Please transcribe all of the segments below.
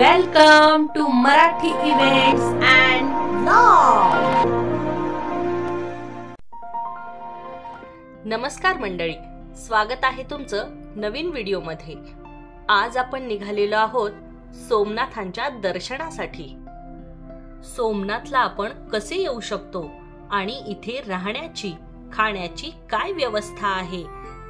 Welcome to Marathi events and blog. नमस्कार मंडळी, स्वागत आहे तुमचं नवीन व्हिडिओमध्ये. आज आपण निघालेलो आहोत सोमनाथांच्या दर्शनासाठी. सोमनाथला आपण कसे येऊ शकतो आणि इथे राहण्याची खाण्याची काय व्यवस्था आहे,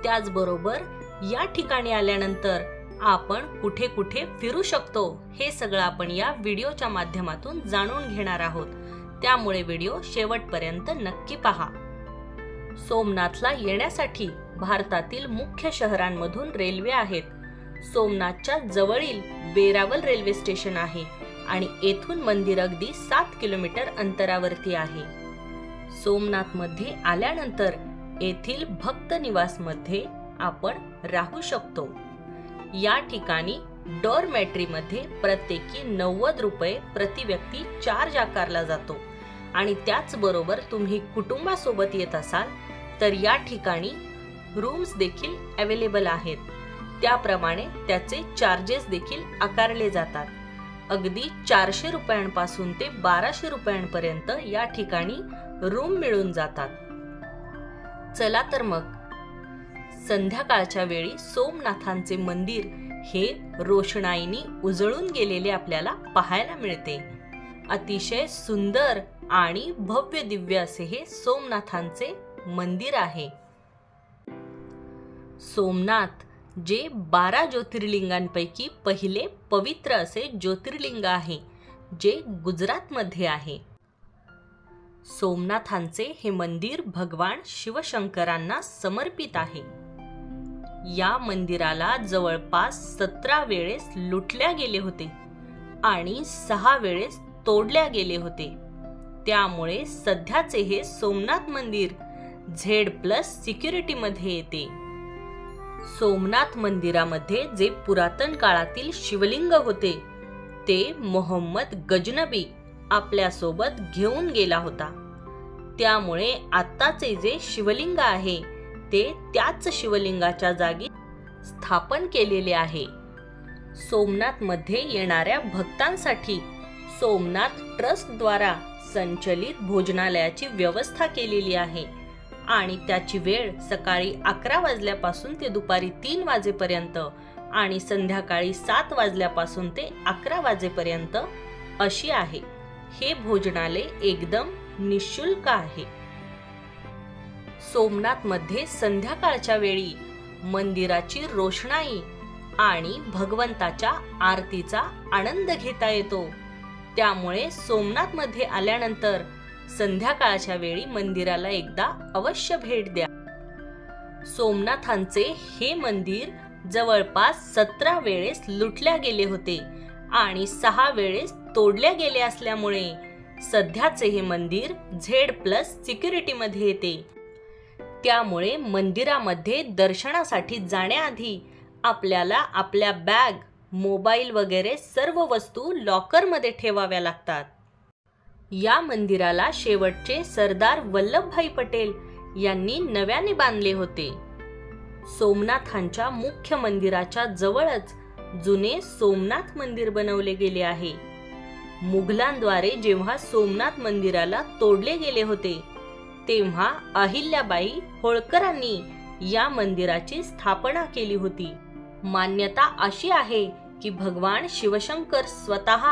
त्याचबरोबर या ठिकाणी आल्यानंतर आपण कुठे कुठे फिरू शकतो, हे सगळं आपण या व्हिडिओच्या माध्यमातून जाणून घेणार आहोत. त्यामुळे व्हिडिओ शेवटपर्यंत नक्की पहा. सोमनाथला येण्यासाठी भारतातील मुख्य शहरांमधून रेल्वे आहेत. सोमनाथच्या जवळील वेरावल रेल्वे स्टेशन आहे आणि येथून मंदिर अगदी 7 किलोमीटर अंतरावरती आहे. सोमनाथ मध्ये आल्यानंतर येथील भक्त निवास मध्ये आपण राहू शकतो. या ठिकाणी डॉर्मेट्री मध्ये प्रत्येकी 90 रुपये प्रति व्यक्ती चार्ज आकारला जातो आणि त्याचबरोबर तुम्ही कुटुंबासोबत येत असाल तर या ठिकाणी रूम्स देखील अवेलेबल आहेत. त्याप्रमाणे त्याचे चार्जेस देखील आकारले जातात. अगदी 400 रुपयांपासून ते 1200 रुपयांपर्यंत या ठिकाणी रूम मिळून जातात. चला तर मग संध्याकाळच्या वेळी सोमनाथांचे मंदिर हे रोषणाईने उजळून गेलेले आपल्याला पाहायला मिळते. अतिशय सुंदर आणि भव्य दिव्य असे हे सोमनाथांचे मंदिर आहे. सोमनाथ जे 12 ज्योतिर्लिंगांपैकी पहिले पवित्र असे ज्योतिर्लिंग आहे, जे गुजरात मध्ये आहे. सोमनाथांचे हे मंदिर भगवान शिवशंकरांना समर्पित आहे. या मंदिराला जवळपास 17 वेळेस लुटल्या गेले होते आणि 6 वेळेस तोडल्या गेले होते. त्यामुळे सध्याचे हे सोमनाथ मंदिर Z+ सिक्युरिटी मध्ये येते. सोमनाथ मंदिरामध्ये जे पुरातन काळातील शिवलिंग होते ते मोहम्मद गजनबी आपल्यासोबत घेऊन गेला होता. त्यामुळे आत्ताचे जे शिवलिंग आहे ते त्याच शिवलिंगाच्या जागी स्थापन केलेले आहे. सोमनाथ मध्ये येणाऱ्या भक्तांसाठी सोमनाथ ट्रस्ट द्वारा संचलित भोजनालयाची व्यवस्था केलेली आहे आणि त्याची वेळ सकाळी 11 वाजल्यापासून ते दुपारी 3 वाजेपर्यंत आणि संध्याकाळी 7 वाजल्यापासून ते 11 वाजेपर्यंत अशी आहे. हे भोजनालय एकदम निशुल्क आहे. सोमनाथ मध्ये संध्याकाळच्या वेळी मंदिराची रोषणाई आणि भगवंताच्या आरतीचा आनंद घेता येतो. त्यामुळे सोमनाथ मध्ये आल्यानंतर संध्याकाळच्या वेळी मंदिराला एकदा अवश्य भेट द्या. सोमनाथांचे हे मंदिर जवळपास 17 वेळेस लुटल्या गेले होते आणि 6 वेळेस तोडल्या गेले असल्यामुळे सध्याचे हे मंदिर Z+ सिक्युरिटी मध्ये येते. त्यामुळे मंदिरामध्ये दर्शनासाठी जाण्याआधी आपल्याला आपल्या बॅग, मोबाईल वगैरे सर्व वस्तू लॉकर मध्ये ठेवाव्या लागतात. या मंदिराला शेवटचे सरदार वल्लभभाई पटेल यांनी नव्याने बांधले होते. सोमनाथांच्या मुख्य मंदिराच्या जवळच जुने सोमनाथ मंदिर बनवले गेले आहे. मुघलांद्वारे जेव्हा सोमनाथ मंदिराला तोडले गेले होते तेव्हा अहिल्याबाई होळकरांनी या मंदिराची स्थापना केली होती. मान्यता अशी आहे की भगवान शिवशंकर स्वतः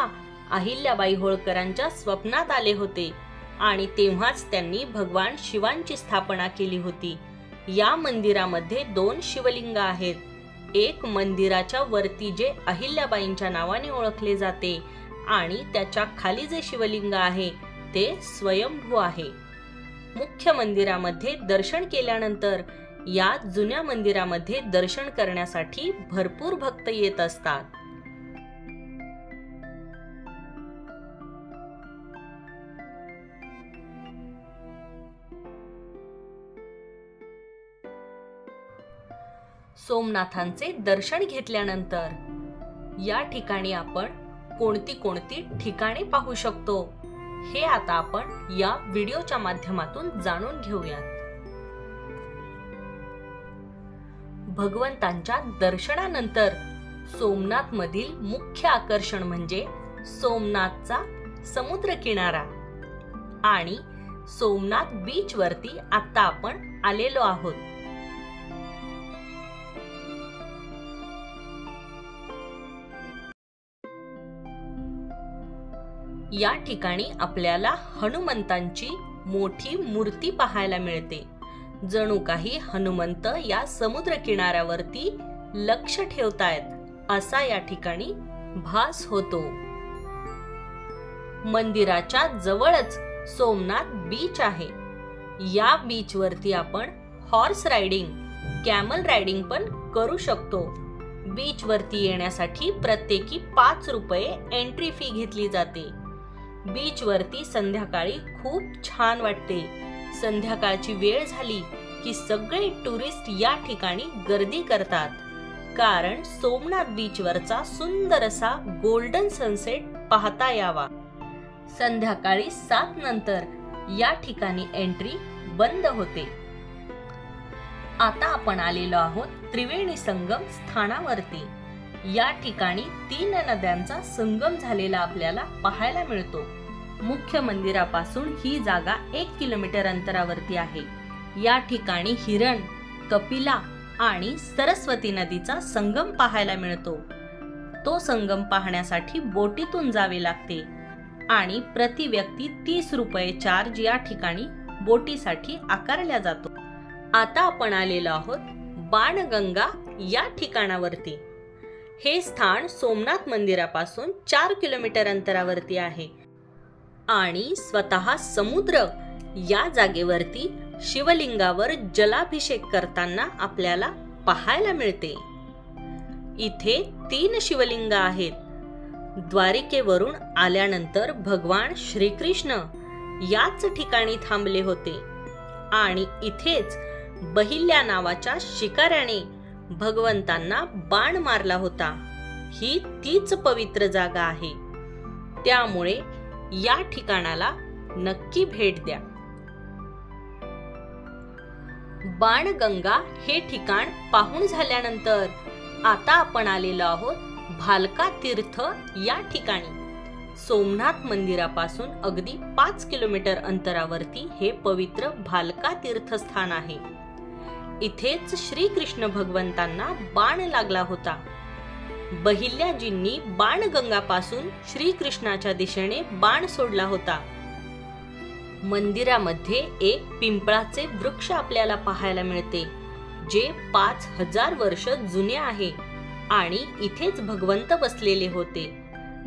अहिल्याबाई होळकरांच्या स्वप्नात आले होते आणि तेव्हाच त्यांनी भगवान शिवांची स्थापना केली होती. या मंदिरामध्ये 2 शिवलिंग आहेत. एक मंदिराच्या वरती जे अहिल्याबाईंच्या नावाने ओळखले जाते आणि त्याच्या खाली जे शिवलिंग आहे ते स्वयंभू आहे. मुख्य मंदिरामध्ये दर्शन केल्यानंतर या जुन्या मंदिरामध्ये दर्शन करण्यासाठी भरपूर भक्त येत असतात. सोमनाथांचे दर्शन घेतल्यानंतर या ठिकाणी आपण कोणती ठिकाणे पाहू शकतो हे आता आपण या व्हिडिओच्या माध्यमातून जाणून घेऊयात. भगवंतांच्या दर्शनानंतर सोमनाथ मधील मुख्य आकर्षण म्हणजे सोमनाथचा समुद्र किनारा आणि सोमनाथ बीच वरती आता आपण आलेलो आहोत. या ठिकाणी आपल्याला हनुमंतांची मोठी मूर्ती पाहायला मिळते. जणू काही हनुमंत या समुद्र किनाऱ्यावरती लक्ष ठेवतायत असा या ठिकाणी भास होतो. मंदिराच्या जवळच सोमनाथ बीच आहे. या बीच वरती आपण हॉर्स रायडिंग, कॅमल रायडिंग पण करू शकतो. बीच वरती येण्यासाठी प्रत्येकी 5 रुपये एंट्री फी घेतली जाते. बीच वरती संध्याकाळी खूप छान वाटते. संध्याकाळची वेळ झाली की सगळे टुरिस्ट या ठिकाणी गर्दी करतात, कारण सोमनाथ बीच वरचा सुंदर असा गोल्डन सनसेट पाहता यावा. संध्याकाळी 7 नंतर या ठिकाणी एंट्री बंद होते. आता आपण आलेलो आहोत त्रिवेणी संगम स्थानावरती. या ठिकाणी 3 नद्यांचा संगम झालेला आपल्याला पाहायला मिळतो. मुख्य मंदिरापासून ही जागा 1 किलोमीटर अंतरावरती आहे. या ठिकाणी हिरण, कपिला आणि सरस्वती नदीचा संगम पाहायला मिळतो. तो संगम पाहण्यासाठी बोटीतून जावे लागते आणि प्रति व्यक्ती 30 रुपये चार्ज या ठिकाणी बोटीसाठी आकारला जातो. आता आपण आलेलो आहोत बाणगंगा या ठिकाणावरती. हे स्थान सोमनाथ मंदिरापासून 4 किलोमीटर अंतरावरती आहे आणि स्वतः समुद्र या जागेवरती शिवलिंगावर जलाभिषेक करताना आपल्याला पाहायला मिळते. इथे 3 शिवलिंग आहेत. द्वारिकेवरून आल्यानंतर भगवान श्रीकृष्ण याच ठिकाणी थांबले होते आणि इथेच बहिल्या नावाच्या शिकाऱ्याने भगवंतांना बाण मारला होता. ही तीच पवित्र जागा आहे. त्यामुळे या ठिकाणाला नक्की भेट द्या. बाणगंगा हे ठिकाण पाहून झाल्यानंतर आता आपण आलेलो आहोत भालका तीर्थ या ठिकाणी. सोमनाथ मंदिरापासून अगदी 5 किलोमीटर अंतरावरती हे पवित्र भालका तीर्थस्थान आहे. इथेच श्रीकृष्ण भगवंतांना बाण लागला होता. बहिल्याजींनी बाणगंगापासून श्रीकृष्णाच्या दिशेने बाण सोडला होता. मंदिरामध्ये एक पिंपळाचे वृक्ष आपल्याला पाहायला मिळते, जे 5000 वर्ष जुने आहे आणि इथेच भगवंत बसलेले होते.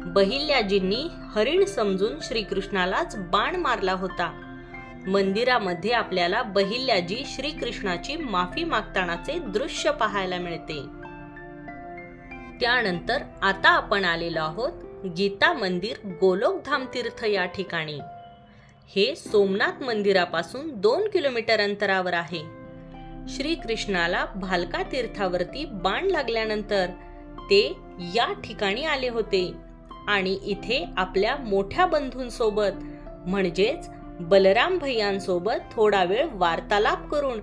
बहिल्याजींनी हरिण समजून श्रीकृष्णालाच बाण मारला होता. मंदिरामध्ये आपल्याला बहिल्याजी श्रीकृष्णाची माफी मागतानाचे दृश्य पाहायला मिळते. त्यानंतर आता आपण आलेलो आहोत गीता मंदिर गोलोकधाम तीर्थ या ठिकाणी. हे सोमनाथ मंदिरापासून 2 किलोमीटर अंतरावर आहे. श्रीकृष्णाला भालका तीर्थावरती बाण लागल्यानंतर ते या ठिकाणी आले होते आणि इथे आपल्या मोठ्या बंधूंसोबत म्हणजेच बलराम भैयांसोबत थोडा वेळ वार्तालाप करून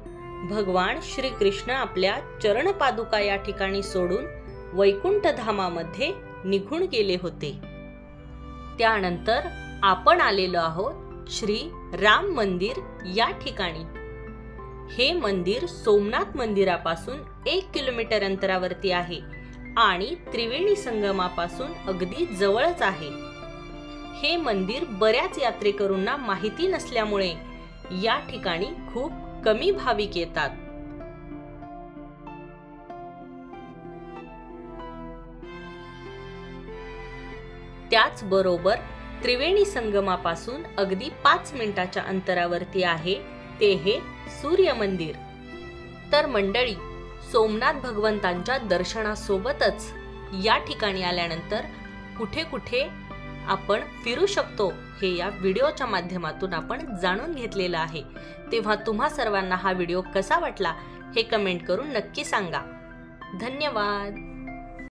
भगवान श्रीकृष्ण आपल्या चरण पादुका या ठिकाणी सोडून वैकुंठ धामामध्ये निघून गेले होते. त्यानंतर आपण आलेलो आहोत श्री राम मंदिर या ठिकाणी. हे मंदिर सोमनाथ मंदिरापासून 1 किलोमीटर अंतरावरती आहे आणि त्रिवेणी संगमापासून अगदी जवळच आहे. हे मंदिर बऱ्याच यात्रेकरूंना माहिती नसल्यामुळे या ठिकाणी खूप कमी भाविक येतात. त्याचबरोबर त्रिवेणी संगमापासून अगदी 5 मिनिटाच्या अंतरावरती आहे ते हे सूर्य मंदिर. तर मंडळी, सोमनाथ भगवंतांच्या दर्शनासोबतच या ठिकाणी आल्यानंतर कुठे कुठे आपण फिरू शकतो हे या व्हिडिओच्या माध्यमातून आपण जाणून घेतलेलं आहे. तेव्हा तुम्हा सर्वांना हा व्हिडिओ कसा वाटला हे कमेंट करून नक्की सांगा. धन्यवाद.